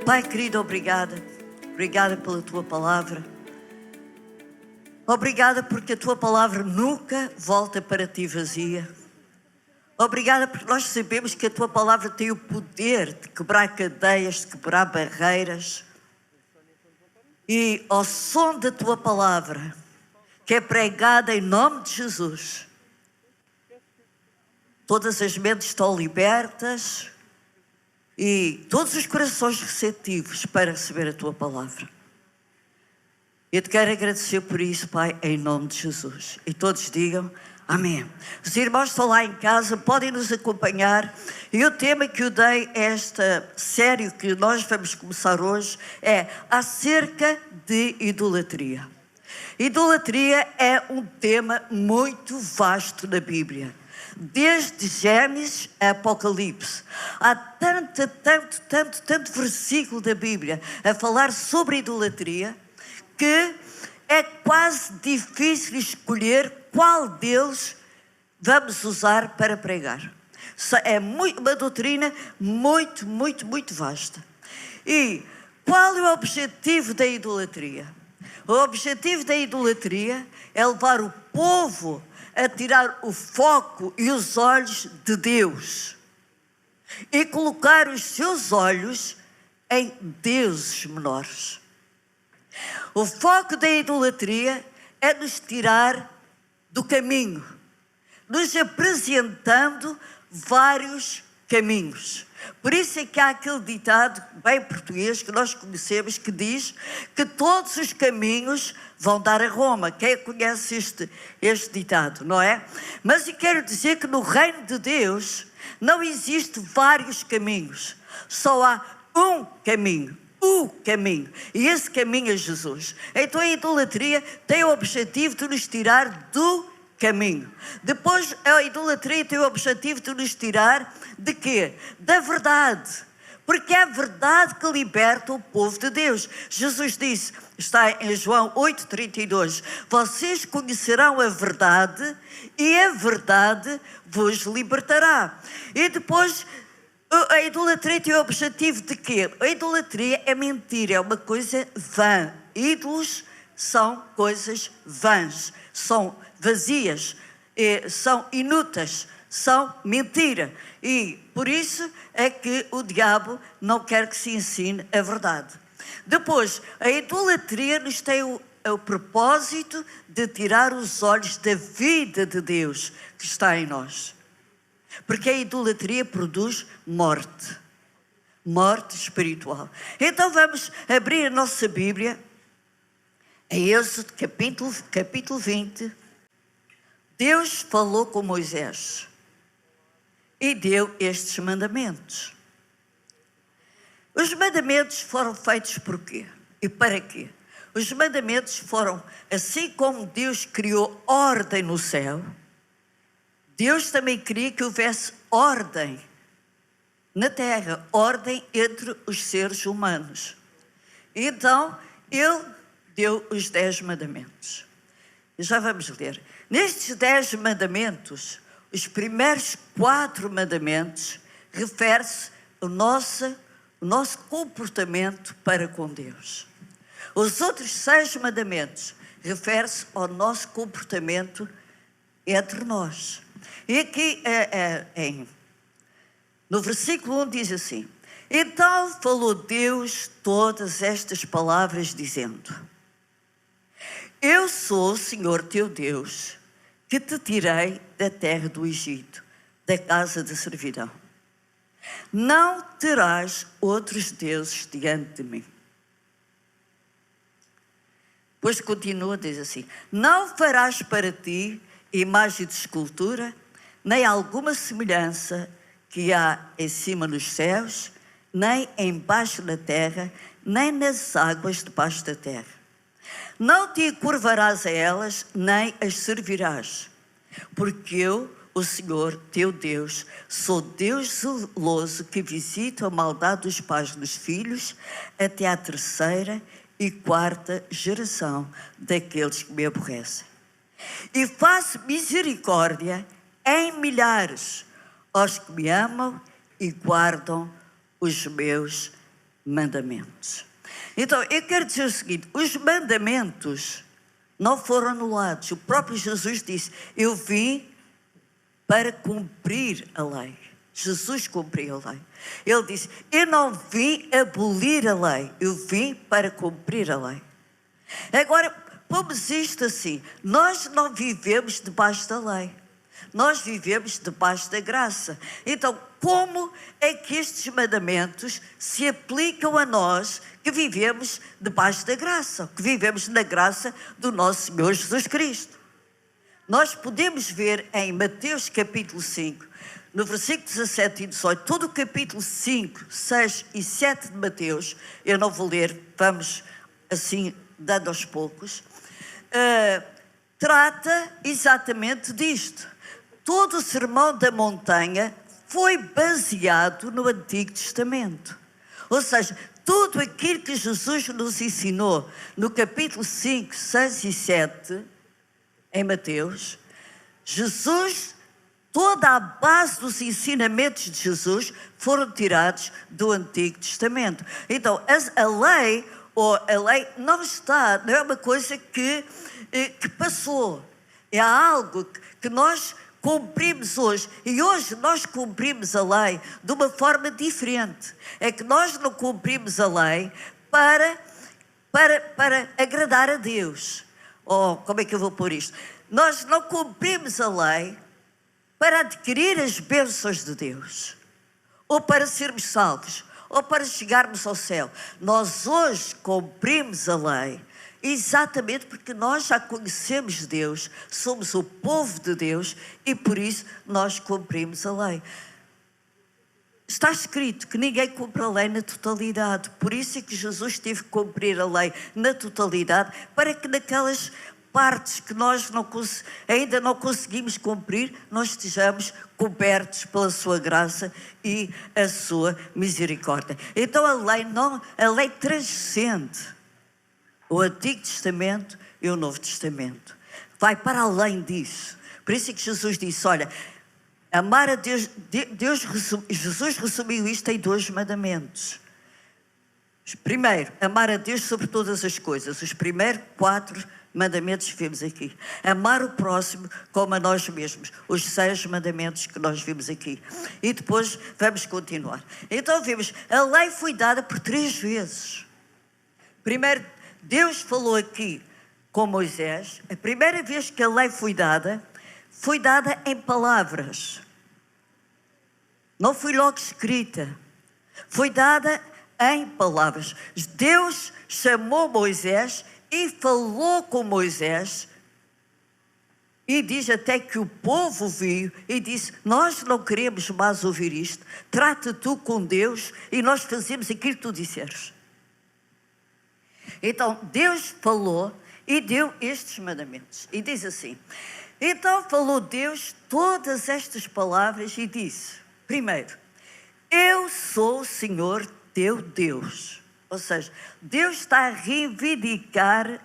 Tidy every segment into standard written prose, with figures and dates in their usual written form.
Pai querido, obrigada. Obrigada pela Tua palavra. Obrigada porque a Tua palavra nunca volta para Ti vazia. Obrigada porque nós sabemos que a Tua palavra tem o poder de quebrar cadeias, de quebrar barreiras. E ao som da Tua palavra, que é pregada em nome de Jesus, todas as mentes estão libertas e todos os corações receptivos para receber a Tua palavra. Eu te quero agradecer por isso, Pai, em nome de Jesus. E todos digam amém. Os irmãos estão lá em casa, podem nos acompanhar. E o tema que eu dei a esta série que nós vamos começar hoje é acerca de idolatria. Idolatria é um tema muito vasto na Bíblia. Desde Gênesis a Apocalipse. Há tanto versículo da Bíblia a falar sobre idolatria que é quase difícil escolher qual deles vamos usar para pregar. É uma doutrina muito vasta. E qual é o objetivo da idolatria? O objetivo da idolatria é levar o povo a tirar o foco e os olhos de Deus e colocar os seus olhos em deuses menores. O foco da idolatria é nos tirar do caminho, nos apresentando vários caminhos. Por isso é que há aquele ditado bem português que nós conhecemos que diz que todos os caminhos vão dar a Roma. Quem conhece este ditado, não é? Mas eu quero dizer que no reino de Deus não existe vários caminhos. Só há um caminho. O caminho. E esse caminho é Jesus. Então a idolatria tem o objetivo de nos tirar do caminho. Depois a idolatria tem o objetivo de nos tirar de quê? Da verdade. Porque é a verdade que liberta o povo de Deus. Jesus disse, está em João 8,32, vocês conhecerão a verdade e a verdade vos libertará. E depois a idolatria tem o objetivo de quê? A idolatria é mentira, é uma coisa vã. Ídolos são coisas vãs, são vazias, são inúteis, são mentira. E por isso é que o diabo não quer que se ensine a verdade. Depois, a idolatria nos tem o propósito de tirar os olhos da vida de Deus que está em nós. Porque a idolatria produz morte espiritual. Então vamos abrir a nossa Bíblia em Êxodo capítulo 20. Deus falou com Moisés e deu estes mandamentos. Os mandamentos foram feitos por quê? E para quê? Os mandamentos foram, assim como Deus criou ordem no céu, Deus também queria que houvesse ordem na terra, ordem entre os seres humanos. Então, Ele deu os 10 mandamentos. Já vamos ler. Nestes 10 mandamentos, os primeiros 4 mandamentos refere-se ao nosso comportamento para com Deus. Os outros 6 mandamentos referem-se ao nosso comportamento entre nós. E aqui no versículo 1 diz assim: então falou Deus todas estas palavras dizendo: eu sou o Senhor teu Deus, que te tirei da terra do Egito, da casa de servidão. Não terás outros deuses diante de mim. Depois continua, diz assim: não farás para ti imagem de escultura, nem alguma semelhança que há em cima nos céus, nem embaixo na terra, nem nas águas debaixo da terra. Não te curvarás a elas, nem as servirás, porque eu, o Senhor teu Deus, sou Deus zeloso que visita a maldade dos pais nos filhos até à 3ª e 4ª geração daqueles que me aborrecem. E faço misericórdia em milhares aos que me amam e guardam os meus mandamentos. Então, eu quero dizer o seguinte: os mandamentos não foram anulados. O próprio Jesus disse: eu vim para cumprir a lei. Jesus cumpriu a lei. Ele disse: eu não vim abolir a lei, eu vim para cumprir a lei. Agora, pomos isto assim: nós não vivemos debaixo da lei, nós vivemos debaixo da graça. Então, como é que estes mandamentos se aplicam a nós que vivemos debaixo da graça, que vivemos na graça do nosso Senhor Jesus Cristo? Nós podemos ver em Mateus capítulo 5, no versículo 17 e 18, todo o capítulo 5, 6 e 7 de Mateus, eu não vou ler, vamos assim dando aos poucos, trata exatamente disto. Todo o sermão da montanha foi baseado no Antigo Testamento. Ou seja, tudo aquilo que Jesus nos ensinou no capítulo 5, 6 e 7, em Mateus, toda a base dos ensinamentos de Jesus foram tirados do Antigo Testamento. Então, a lei não é uma coisa que passou. É algo que nós cumprimos hoje. E hoje nós cumprimos a lei de uma forma diferente. É que nós não cumprimos a lei para agradar a Deus. Como é que eu vou pôr isto? Nós não cumprimos a lei para adquirir as bênçãos de Deus, ou para sermos salvos, ou para chegarmos ao céu. Nós hoje cumprimos a lei exatamente porque nós já conhecemos Deus, somos o povo de Deus e por isso nós cumprimos a lei. Está escrito que ninguém cumpre a lei na totalidade, por isso é que Jesus teve que cumprir a lei na totalidade, para que naquelas partes que nós ainda não conseguimos cumprir, nós estejamos cobertos pela sua graça e a sua misericórdia. Então a lei transcende o Antigo Testamento e o Novo Testamento. Vai para além disso. Por isso é que Jesus disse: olha, amar a Deus, Jesus resumiu isto em 2 mandamentos. Primeiro, amar a Deus sobre todas as coisas. Os primeiros 4 mandamentos que vimos aqui. Amar o próximo como a nós mesmos. Os 6 mandamentos que nós vimos aqui. E depois vamos continuar. Então vimos, a lei foi dada por 3 vezes. Primeiro, Deus falou aqui com Moisés. A primeira vez que a lei foi dada em palavras. Não foi logo escrita. Foi dada em palavras. Deus chamou Moisés e falou com Moisés, e diz até que o povo viu e disse: nós não queremos mais ouvir isto, trata tu com Deus e nós fazemos aquilo que tu disseres. Então Deus falou e deu estes mandamentos, e diz assim: então falou Deus todas estas palavras e disse: primeiro, eu sou o Senhor teu Deus. Ou seja, Deus está a reivindicar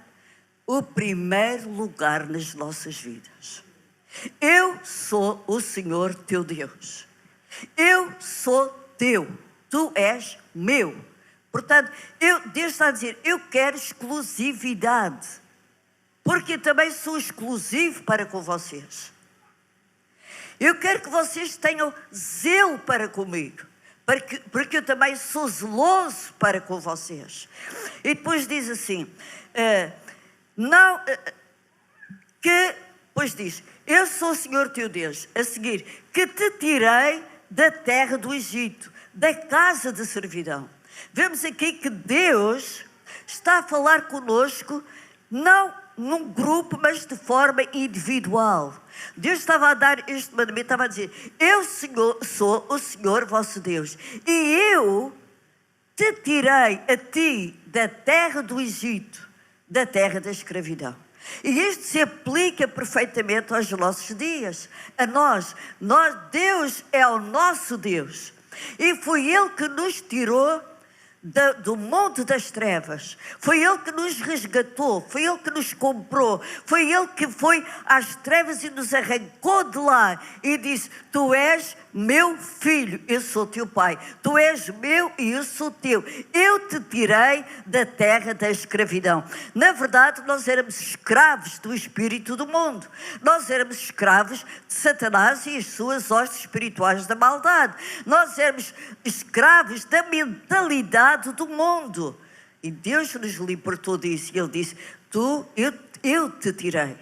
o primeiro lugar nas nossas vidas. Eu sou o Senhor teu Deus. Eu sou teu. Tu és meu. Portanto, Deus está a dizer: eu quero exclusividade. Porque eu também sou exclusivo para com vocês. Eu quero que vocês tenham zelo para comigo. Porque eu também sou zeloso para com vocês. E depois diz assim, depois diz: eu sou o Senhor teu Deus, a seguir, que te tirei da terra do Egito, da casa de servidão. Vemos aqui que Deus está a falar conosco, não num grupo, mas de forma individual. Deus estava a dar este mandamento, estava a dizer: eu sou o Senhor vosso Deus, e eu te tirei a ti da terra do Egito, da terra da escravidão. E isto se aplica perfeitamente aos nossos dias, a nós. Deus é o nosso Deus, e foi Ele que nos tirou do mundo das trevas. Foi Ele que nos resgatou, foi Ele que nos comprou, foi Ele que foi às trevas e nos arrancou de lá e disse: tu és meu filho, eu sou teu pai, tu és meu e eu sou teu, eu te tirei da terra da escravidão. Na verdade, nós éramos escravos do espírito do mundo, nós éramos escravos de Satanás e as suas hostes espirituais da maldade, nós éramos escravos da mentalidade do mundo, e Deus nos libertou disso. E Ele disse: eu te tirei.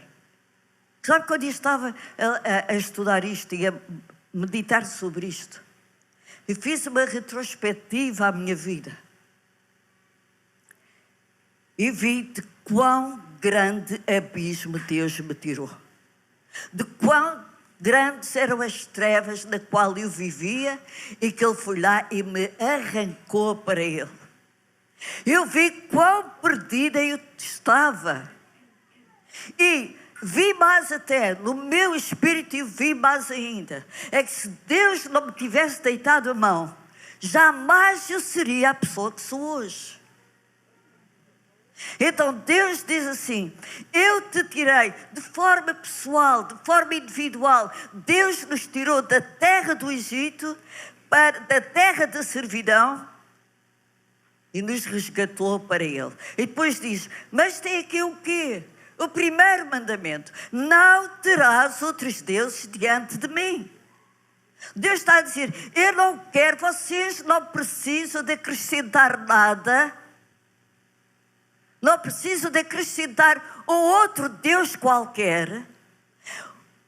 Sabe, quando eu estava a estudar isto e a meditar sobre isto, eu fiz uma retrospectiva à minha vida e vi de quão grande abismo Deus me tirou, de quão grandes eram as trevas na qual eu vivia, e que Ele foi lá e me arrancou para Ele. Eu vi quão perdida eu estava, e vi mais até, no meu espírito eu vi mais ainda, é que se Deus não me tivesse deitado a mão, jamais eu seria a pessoa que sou hoje. Então Deus diz assim: eu te tirei de forma pessoal, de forma individual. Deus nos tirou da terra do Egito, da terra da servidão, e nos resgatou para Ele. E depois diz: mas tem aqui o quê? O primeiro mandamento: não terás outros deuses diante de mim. Deus está a dizer: eu não quero, vocês não precisam de acrescentar nada, não precisam de acrescentar um outro Deus qualquer.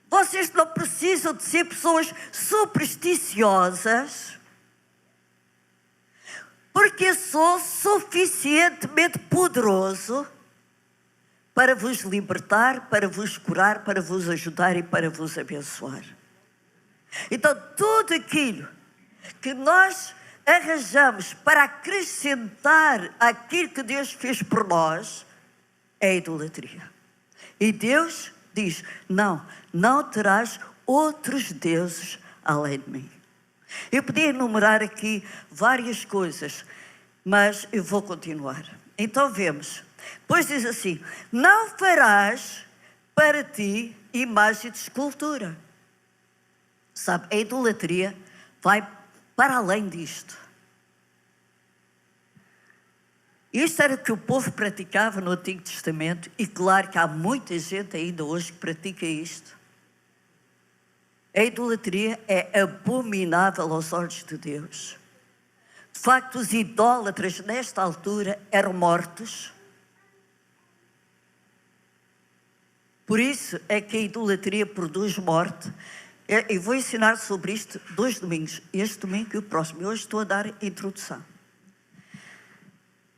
Vocês não precisam de ser pessoas supersticiosas, porque eu sou suficientemente poderoso para vos libertar, para vos curar, para vos ajudar e para vos abençoar. Então, tudo aquilo que nós arranjamos para acrescentar aquilo que Deus fez por nós é idolatria. E Deus diz: não terás outros deuses além de mim. Eu podia enumerar aqui várias coisas, mas eu vou continuar. Então vemos. Depois diz assim: não farás para ti imagem de escultura. Sabe, a idolatria vai para além disto. Isto era o que o povo praticava no Antigo Testamento, e claro que há muita gente ainda hoje que pratica isto. A idolatria é abominável aos olhos de Deus. De facto, os idólatras nesta altura eram mortos. Por isso é que a idolatria produz morte. Eu vou ensinar sobre isto 2 domingos, este domingo e o próximo. Hoje estou a dar a introdução.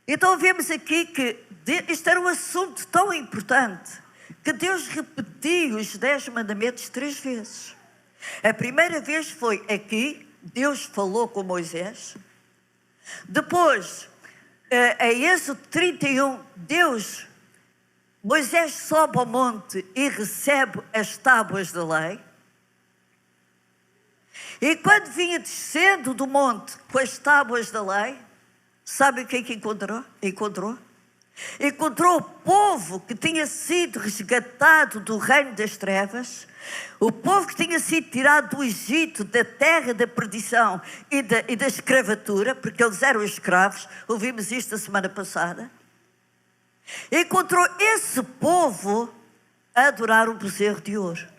Então vemos aqui que isto era um assunto tão importante que Deus repetiu os 10 mandamentos 3 vezes. A primeira vez foi aqui, Deus falou com Moisés. Depois, a Êxodo 31, Moisés sobe ao monte e recebe as tábuas da lei. E quando vinha descendo do monte com as tábuas da lei, sabe o que é que encontrou? Encontrou o povo que tinha sido resgatado do reino das trevas, o povo que tinha sido tirado do Egito, da terra da perdição e da escravatura, porque eles eram escravos. Ouvimos isto a semana passada. Encontrou esse povo a adorar um bezerro de ouro.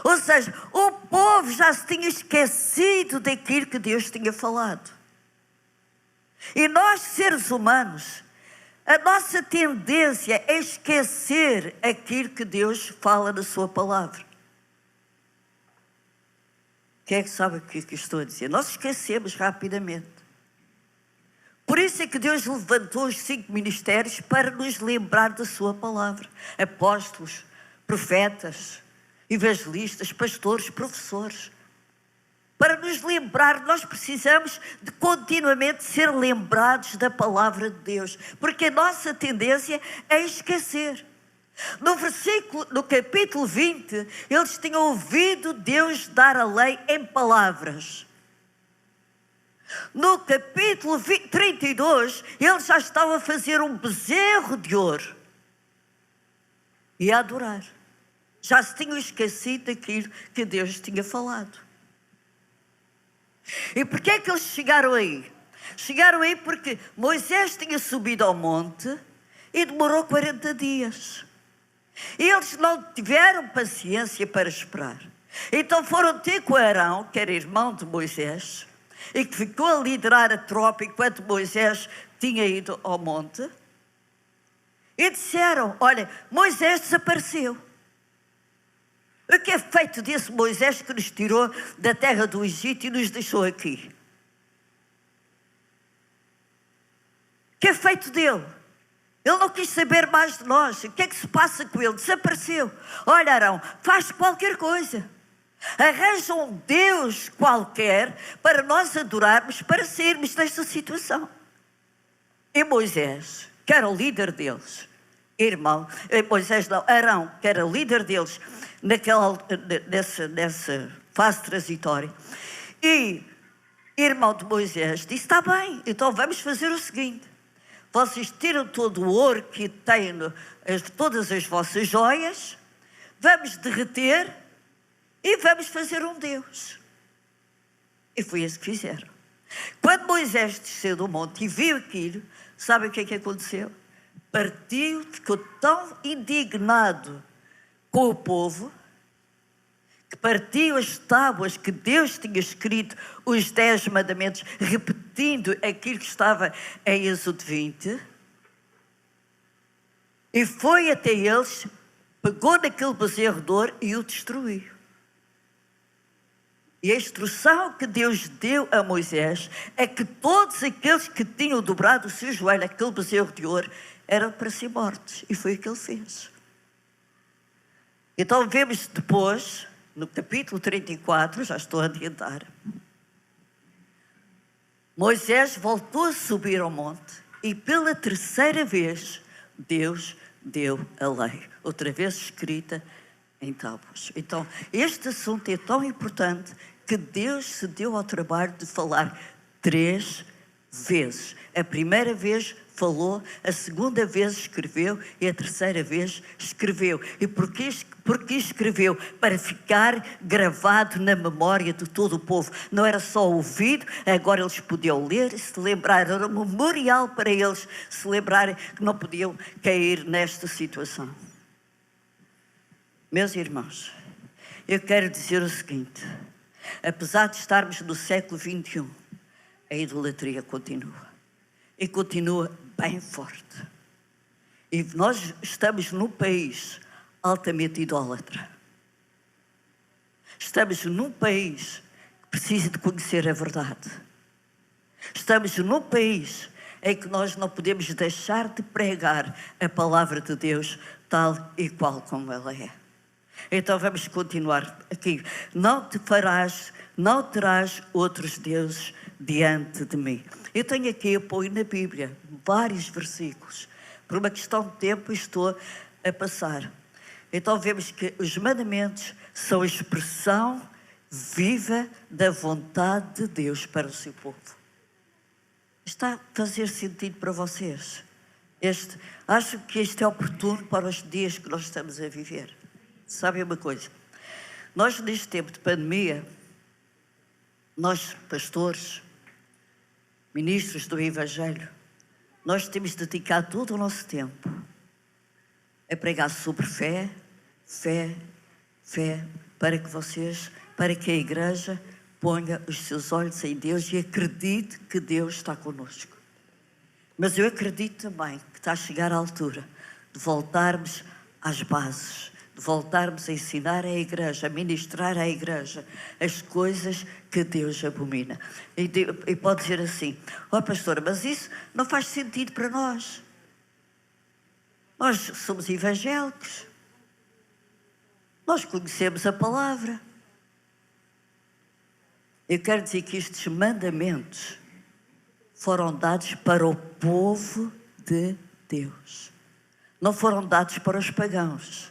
Ou seja, o povo já se tinha esquecido daquilo que Deus tinha falado. E nós, seres humanos, a nossa tendência é esquecer aquilo que Deus fala na sua palavra. Quem é que sabe o que estou a dizer? Nós esquecemos rapidamente. Por isso é que Deus levantou os 5 ministérios para nos lembrar da sua palavra. Apóstolos, profetas, evangelistas, pastores, professores. Para nos lembrar, nós precisamos de continuamente ser lembrados da palavra de Deus, porque a nossa tendência é esquecer. No capítulo 20, eles tinham ouvido Deus dar a lei em palavras. No capítulo 32, ele já estava a fazer um bezerro de ouro e a adorar. Já se tinha esquecido daquilo que Deus tinha falado. E porquê é que eles chegaram aí? Chegaram aí porque Moisés tinha subido ao monte e demorou 40 dias. E eles não tiveram paciência para esperar. Então foram ter com Arão, que era irmão de Moisés, e que ficou a liderar a tropa enquanto Moisés tinha ido ao monte. E disseram, olha, Moisés desapareceu. O que é feito desse Moisés que nos tirou da terra do Egito e nos deixou aqui? O que é feito dele? Ele não quis saber mais de nós. O que é que se passa com ele? Desapareceu. Olha, Arão, faz qualquer coisa. Arranja um Deus qualquer para nós adorarmos, para sairmos desta situação. E Moisés, que era o líder deles, Moisés não, Arão, que era líder deles nessa fase transitória, e irmão de Moisés, disse, está bem, então vamos fazer o seguinte, vocês tiram todo o ouro que têm, todas as vossas joias, vamos derreter e vamos fazer um Deus. E foi isso que fizeram. Quando Moisés desceu do monte e viu aquilo, sabe o que é que aconteceu? Partiu, ficou tão indignado com o povo, que partiu as tábuas que Deus tinha escrito, os 10 mandamentos, repetindo aquilo que estava em Êxodo 20, e foi até eles, pegou naquele bezerro de ouro e o destruiu. E a instrução que Deus deu a Moisés é que todos aqueles que tinham dobrado o seu joelho àquele bezerro de ouro eram para si mortos. E foi o que ele fez. Então vemos depois, no capítulo 34, já estou a adiantar, Moisés voltou a subir ao monte e pela terceira vez Deus deu a lei. Outra vez escrita em tábuas. Então este assunto é tão importante que Deus se deu ao trabalho de falar 3 vezes. A primeira vez falou, a segunda vez escreveu e a terceira vez escreveu. E porquê escreveu? Para ficar gravado na memória de todo o povo. Não era só ouvido, agora eles podiam ler e se lembrar. Era um memorial para eles se lembrarem que não podiam cair nesta situação. Meus irmãos, eu quero dizer o seguinte. Apesar de estarmos no século XXI, a idolatria continua. E continua bem forte. E nós estamos num país altamente idólatra. Estamos num país que precisa de conhecer a verdade. Estamos num país em que nós não podemos deixar de pregar a palavra de Deus tal e qual como ela é. Então vamos continuar aqui. Não terás outros deuses diante de mim. Eu tenho aqui apoio na Bíblia, vários versículos. Por uma questão de tempo estou a passar. Então vemos que os mandamentos são a expressão viva da vontade de Deus para o seu povo. Está a fazer sentido para vocês? Acho que este é oportuno para os dias que nós estamos a viver. Sabem uma coisa? Nós, neste tempo de pandemia, nós, pastores, ministros do Evangelho, nós temos dedicado todo o nosso tempo a pregar sobre fé, para que a igreja ponha os seus olhos em Deus e acredite que Deus está connosco. Mas eu acredito também que está a chegar a altura de voltarmos às bases, de voltarmos a ensinar a igreja, a ministrar à igreja as coisas que Deus abomina. E pode dizer assim, pastora, mas isso não faz sentido para nós. Nós somos evangélicos. Nós conhecemos a palavra. Eu quero dizer que estes mandamentos foram dados para o povo de Deus. Não foram dados para os pagãos.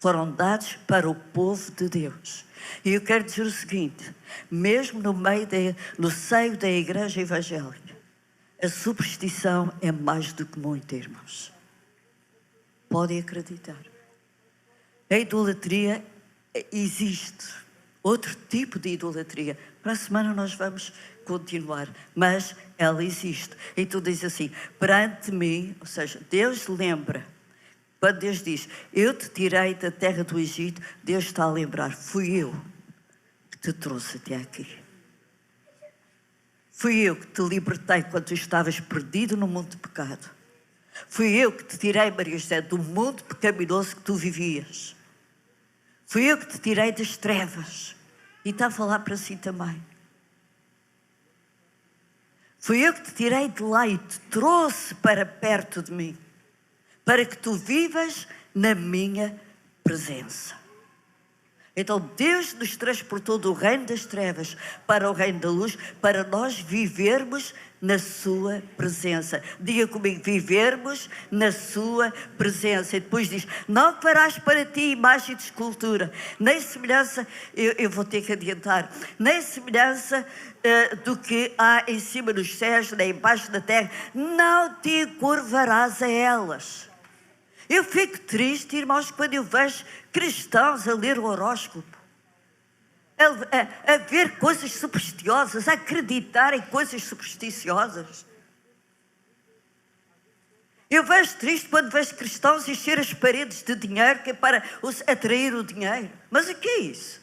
foram dados para o povo de Deus. E eu quero dizer o seguinte, mesmo no seio da igreja evangélica, a superstição é mais do que muito, irmãos. Podem acreditar. A idolatria existe. Outro tipo de idolatria. Para a semana nós vamos continuar. Mas ela existe. E tu dizes assim, perante mim, ou seja, Deus lembra. Quando Deus diz, eu te tirei da terra do Egito, Deus está a lembrar, fui eu que te trouxe até aqui. Fui eu que te libertei quando tu estavas perdido no mundo de pecado. Fui eu que te tirei, Maria José, do mundo pecaminoso que tu vivias. Fui eu que te tirei das trevas. E está a falar para si também. Fui eu que te tirei de lá e te trouxe para perto de mim. Para que tu vivas na minha presença. Então Deus nos transportou do reino das trevas para o reino da luz, para nós vivermos na sua presença. Diga comigo, vivermos na sua presença. E depois diz, não farás para ti imagem de escultura, nem semelhança, eu vou ter que adiantar, nem semelhança do que há em cima dos céus, nem embaixo da terra, não te curvarás a elas. Eu fico triste, irmãos, quando eu vejo cristãos a ler o horóscopo, a ver coisas supersticiosas, a acreditar em coisas supersticiosas. Eu vejo triste quando vejo cristãos encher as paredes de dinheiro, que é para atrair o dinheiro. Mas o que é isso?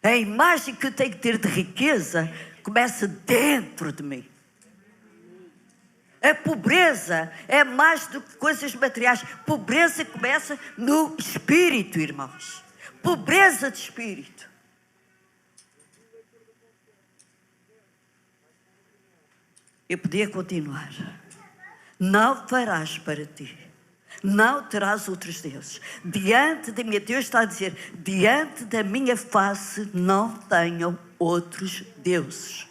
A imagem que eu tenho que ter de riqueza começa dentro de mim. A pobreza é mais do que coisas materiais. Pobreza começa no espírito, irmãos. Pobreza de espírito. Eu podia continuar. Não farás para ti. Não terás outros deuses. Diante da minha, Deus está a dizer, diante da minha face não tenham outros deuses.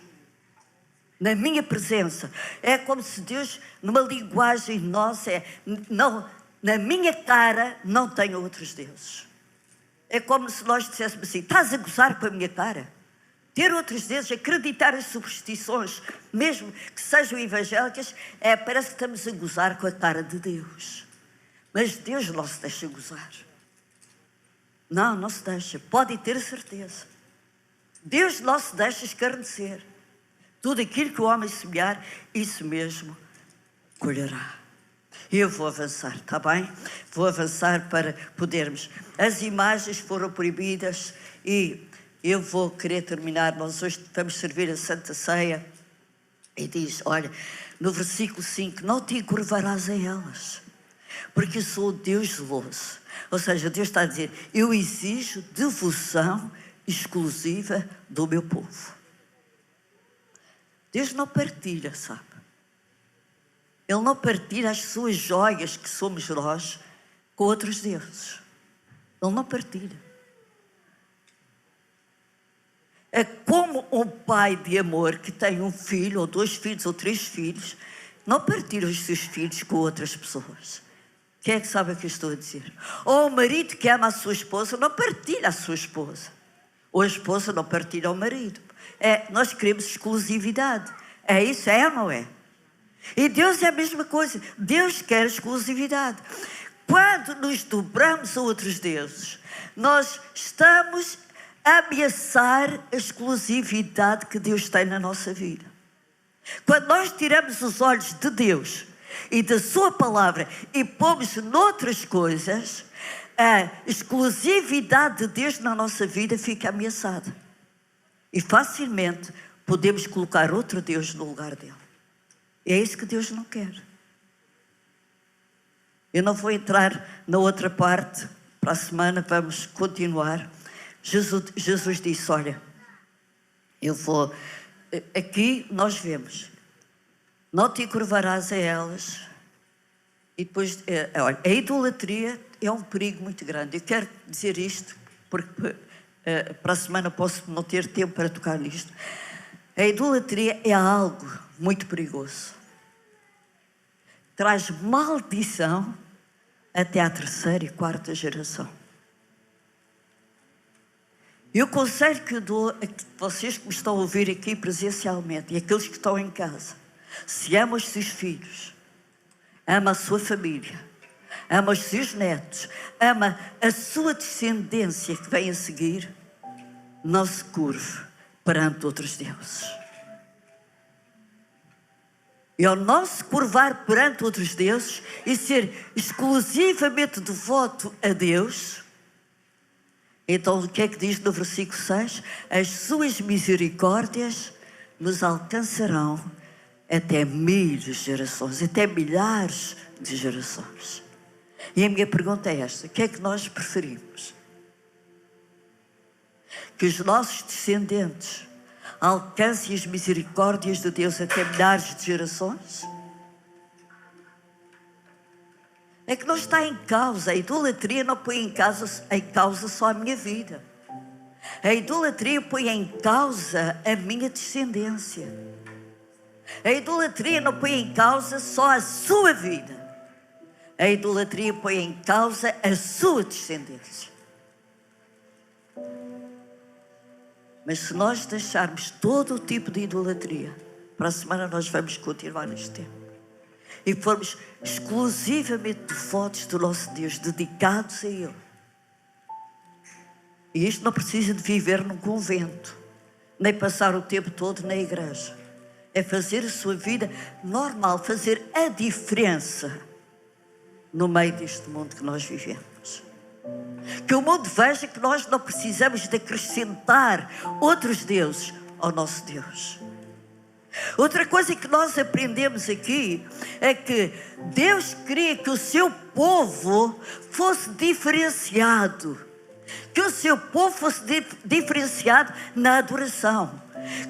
Na minha presença. É como se Deus, numa linguagem nossa, não, na minha cara não tenho outros deuses. É como se nós disséssemos assim, estás a gozar com a minha cara? Ter outros deuses, acreditar em superstições, mesmo que sejam evangélicas, parece que estamos a gozar com a cara de Deus. Mas Deus não se deixa gozar. Não, não se deixa. Podem ter certeza. Deus não se deixa escarnecer. Tudo aquilo que o homem semear, isso mesmo colherá. Eu vou avançar, está bem? Vou avançar para podermos. As imagens foram proibidas e eu vou querer terminar. Nós hoje vamos servir a Santa Ceia. E diz, olha, no versículo 5, não te encurvarás a elas, porque eu sou o Deus zeloso. Ou seja, Deus está a dizer, eu exijo devoção exclusiva do meu povo. Deus não partilha, sabe? Ele não partilha as suas joias, que somos nós, com outros deuses. Ele não partilha. É como um pai de amor que tem um filho, ou 2 filhos, ou 3 filhos, não partilha os seus filhos com outras pessoas. Quem é que sabe o que eu estou a dizer? Ou o marido que ama a sua esposa, não partilha a sua esposa. Ou a esposa não partilha o marido. Nós queremos exclusividade. É isso, é ou não é? E Deus é a mesma coisa. Deus quer exclusividade. Quando nos dobramos a outros deuses, nós estamos a ameaçar a exclusividade que Deus tem na nossa vida. Quando nós tiramos os olhos de Deus e da sua palavra e pomos noutras coisas, a exclusividade de Deus na nossa vida fica ameaçada. E facilmente podemos colocar outro Deus no lugar dele. É isso que Deus não quer. Eu não vou entrar na outra parte. Para a semana vamos continuar. Jesus disse, olha, eu vou... Aqui nós vemos, não te curvarás a elas. E depois, olha, a idolatria é um perigo muito grande. Eu quero dizer isto, porque para a semana posso não ter tempo para tocar nisto. A idolatria é algo muito perigoso. Traz maldição até à 3ª e 4ª geração. E o conselho que eu dou a vocês que me estão a ouvir aqui presencialmente e aqueles que estão em casa: se ama os seus filhos, ama a sua família, ama os seus netos, ama a sua descendência que vem a seguir, não se curve perante outros deuses. E ao não se curvar perante outros deuses e ser exclusivamente devoto a Deus, então o que é que diz no versículo 6? As suas misericórdias nos alcançarão até 1000 gerações, até milhares de gerações. E a minha pergunta é esta: o que é que nós preferimos? Que os nossos descendentes alcancem as misericórdias de Deus até milhares de gerações? É que não está em causa. A idolatria não põe em causa só a minha vida. A idolatria põe em causa a minha descendência. A idolatria não põe em causa só a sua vida. A idolatria põe em causa a sua descendência. Mas se nós deixarmos todo o tipo de idolatria, para a semana nós vamos continuar neste tempo, e formos exclusivamente devotos do nosso Deus, dedicados a Ele. E isto não precisa de viver num convento, nem passar o tempo todo na igreja. É fazer a sua vida normal, fazer a diferença no meio deste mundo que nós vivemos. Que o mundo veja que nós não precisamos de acrescentar outros deuses ao nosso Deus. Outra coisa que nós aprendemos aqui é que Deus queria que o seu povo fosse diferenciado. Que o seu povo fosse diferenciado na adoração.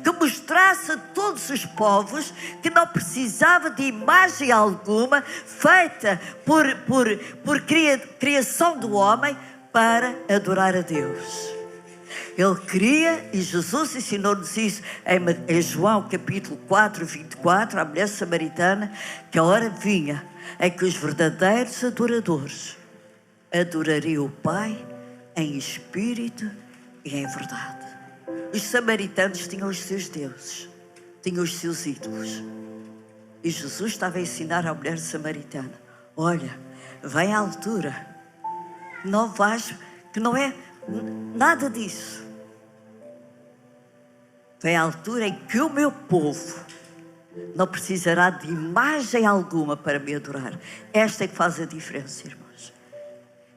Que mostrasse a todos os povos que não precisava de imagem alguma feita por criação do homem para adorar a Deus. Ele queria, e Jesus ensinou-nos isso em João capítulo 4, 24, à mulher samaritana, que a hora vinha em que os verdadeiros adoradores adorariam o Pai em espírito e em verdade. Os samaritanos tinham os seus deuses, tinham os seus ídolos. E Jesus estava a ensinar à mulher samaritana: olha, vem à altura, não vais, que não é nada disso. Vem à altura em que o meu povo não precisará de imagem alguma para me adorar. Esta é que faz a diferença, irmãos,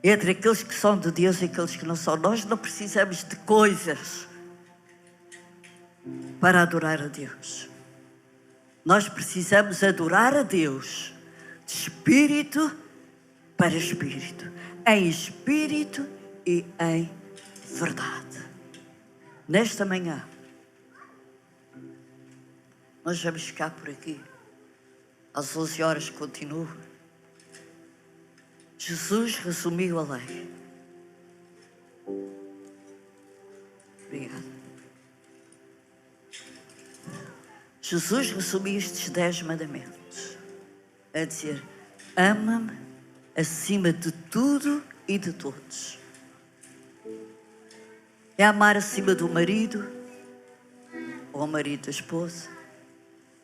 entre aqueles que são de Deus e aqueles que não são. Nós não precisamos de coisas para adorar a Deus. Nós precisamos adorar a Deus de espírito para espírito, em espírito e em verdade. Nesta manhã nós vamos ficar por aqui. Às 11 horas continuo. Jesus resumiu a lei. Obrigada. Jesus resumiu estes 10 mandamentos a dizer: ama-me acima de tudo e de todos. É amar acima do marido, ou o marido da esposa,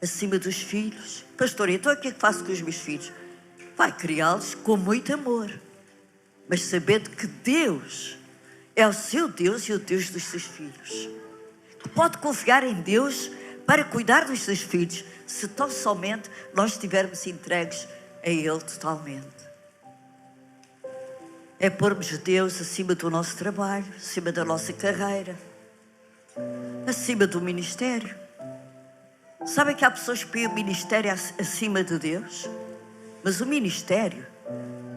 acima dos filhos. Pastor, então o que é que faço com os meus filhos? Vai criá-los com muito amor, mas sabendo que Deus é o seu Deus e o Deus dos seus filhos. Que pode confiar em Deus para cuidar dos seus filhos, se tão somente nós estivermos entregues a Ele totalmente. É pormos Deus acima do nosso trabalho, acima da nossa carreira, acima do ministério. Sabem que há pessoas que põem o ministério acima de Deus? Mas o ministério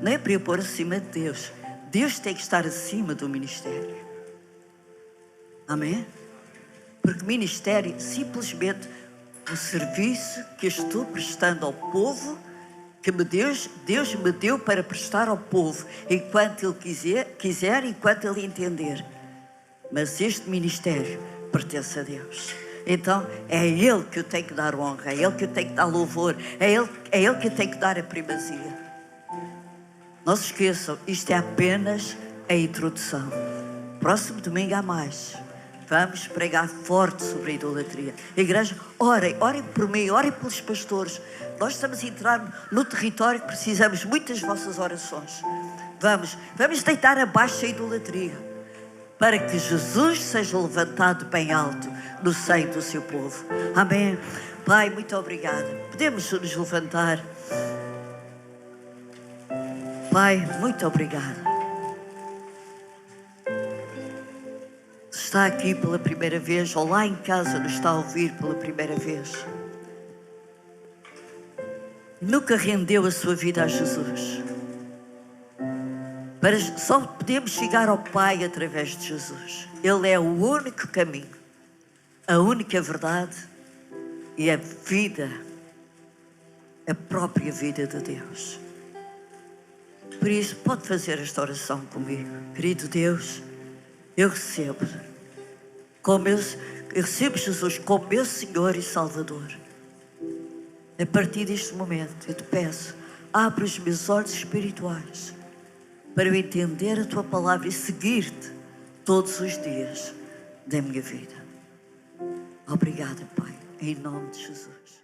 não é para eu pôr acima de Deus. Deus tem que estar acima do ministério. Amém? Porque ministério é simplesmente o serviço que eu estou prestando ao povo, que Deus me deu para prestar ao povo, enquanto Ele quiser, enquanto Ele entender. Mas este ministério pertence a Deus. Então é Ele que eu tenho que dar honra, é Ele que eu tenho que dar louvor, é Ele que eu tenho que dar a primazia. Não se esqueçam, isto é apenas a introdução. Próximo domingo há mais. Vamos pregar forte sobre a idolatria. Igreja, orem por mim, orem pelos pastores. Nós estamos a entrar no território que precisamos muito das vossas orações. Vamos deitar abaixo a idolatria, para que Jesus seja levantado bem alto no seio do seu povo. Amém. Pai, muito obrigada. Podemos nos levantar. Pai, muito obrigada. Se está aqui pela primeira vez, ou lá em casa nos está a ouvir pela primeira vez, nunca rendeu a sua vida a Jesus, só podemos chegar ao Pai através de Jesus. Ele é o único caminho, a única verdade e a vida, a própria vida de Deus. Por isso, pode fazer esta oração comigo. Querido Deus, eu recebo Jesus como meu Senhor e Salvador. A partir deste momento, eu te peço, abre os meus olhos espirituais para eu entender a Tua palavra e seguir-te todos os dias da minha vida. Obrigada, Pai, em nome de Jesus.